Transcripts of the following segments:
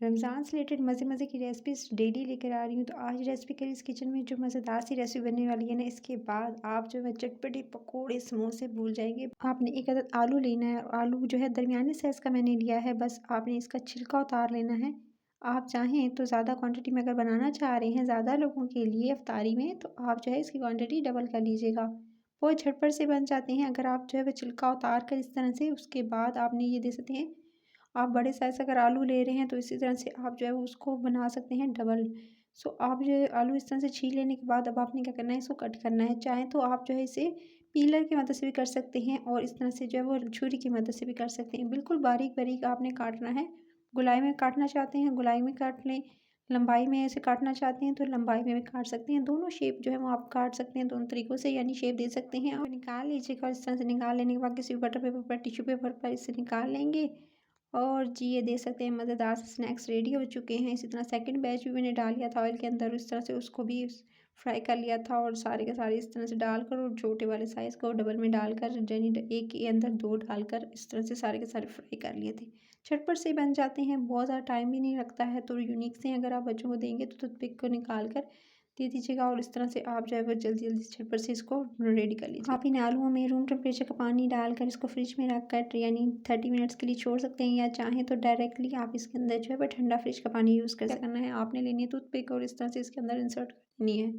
रमज़ान से रिलेटेड मज़े-मज़े की recipes daily लेकर आ रही हूँ। तो आज रेसिपी करी इस किचन में जो मज़ेदार सी रेसिपी बनने वाली है ना, इसके बाद आप जो है चटपटे पकोड़े, समोसे भूल जाएँगे। आपने एक अदद आलू लेना है और आलू जो है दरमियाने साइज़ का मैंने लिया है, बस आपने इसका छिलका उतार लेना है। आप चाहें तो ज़्यादा क्वांटिटी में अगर बनाना चाह रहे हैं ज़्यादा लोगों के लिए इफ्तारी में, तो आप जो है इसकी क्वांटिटी डबल कर लीजिएगा। वो झटपट से बन जाते हैं अगर आप जो है वो छिलका उतार कर इस तरह से, उसके बाद आपने ये दे सकते हैं। आप बड़े साइज़ अगर आलू ले रहे हैं तो इसी तरह से आप जो है उसको बना सकते हैं डबल। सो आप जो है आलू इस तरह से छील लेने के बाद अब आपने क्या करना है, इसको कट करना है। चाहें तो आप जो है इसे पीलर की मदद से भी कर सकते हैं और इस तरह से जो है वो छुरी की मदद से भी कर सकते हैं। बिल्कुल बारीक-बारीक आपने काटना है। गोलाई में काटना चाहते हैं, गोलाई में काट लें। लंबाई में ऐसे काटना चाहते हैं तो लंबाई में भी काट सकते हैं। दोनों शेप जो है वो आप काट सकते हैं दोनों तरीकों से, यानी शेप दे सकते हैं। और निकाल लीजिएगा, इस तरह से निकाल लेने के बाद किसी बटर पेपर पर, टिश्यू पेपर पर इसे निकाल लेंगे। और जी, ये देख सकते हैं मज़ेदार से स्नैक्स रेडी हो चुके हैं। इसी तरह सेकंड बैच भी मैंने डाल लिया था ऑयल के अंदर, इस तरह से उसको भी फ्राई कर लिया था और सारे के सारे इस तरह से डालकर और छोटे वाले साइज़ को डबल में डालकर यानी एक के अंदर 2 डालकर इस तरह से सारे के सारे फ्राई कर लिए थे। झटपट से बन जाते हैं, बहुत ज़्यादा टाइम भी नहीं लगता है। तो यूनिक से अगर आप बच्चों को देंगे तो टूथपिक को निकाल कर दे दीजिएगा और इस तरह से आप जो है वो जल्दी-जल्दी झटपट से इसको रेडी कर लीजिए। आप इन आलूओं में रूम टेम्परेचर का पानी डालकर इसको फ्रिज में रख कर यानी 30 मिनट्स के लिए छोड़ सकते हैं, या चाहें तो डायरेक्टली आप इसके अंदर जो है वो ठंडा फ्रिज का पानी यूज़ कर सकते हैं। क्या करना है, आपने लेनी है टूथपिक और इस तरह से इसके अंदर इंसर्ट करनी है।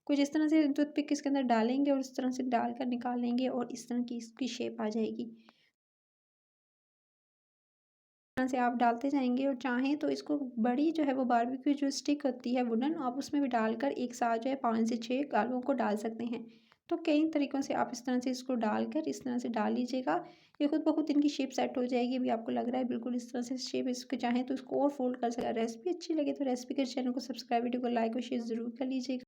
कुछ इस तरह से टूथपिक इसके अंदर डालेंगे और इस तरह से डालकर निकालेंगे और इस तरह की इसकी शेप आ जाएगी। तरह से आप डालते जाएँगे और चाहें तो इसको बड़ी जो है वो बारबेक्यू जो स्टिक होती है वुडन, आप उसमें भी डालकर एक साथ जो है 5 से 6 आलूओं को डाल सकते हैं। तो कई तरीकों से आप इस तरह से इसको डालकर इस तरह से डाल लीजिएगा। ये खुद ब खुद इनकी शेप सेट हो जाएगी। अभी आपको लग रहा है बिल्कुल इस तरह से शेप, इसको चाहें तो इसको और फ़ोल्ड कर सकते हैं। रेसिपी अच्छी लगे तो रेसिपी के चैनल को सब्सक्राइब, वीडियो को लाइक और शेयर ज़रूर कर लीजिएगा।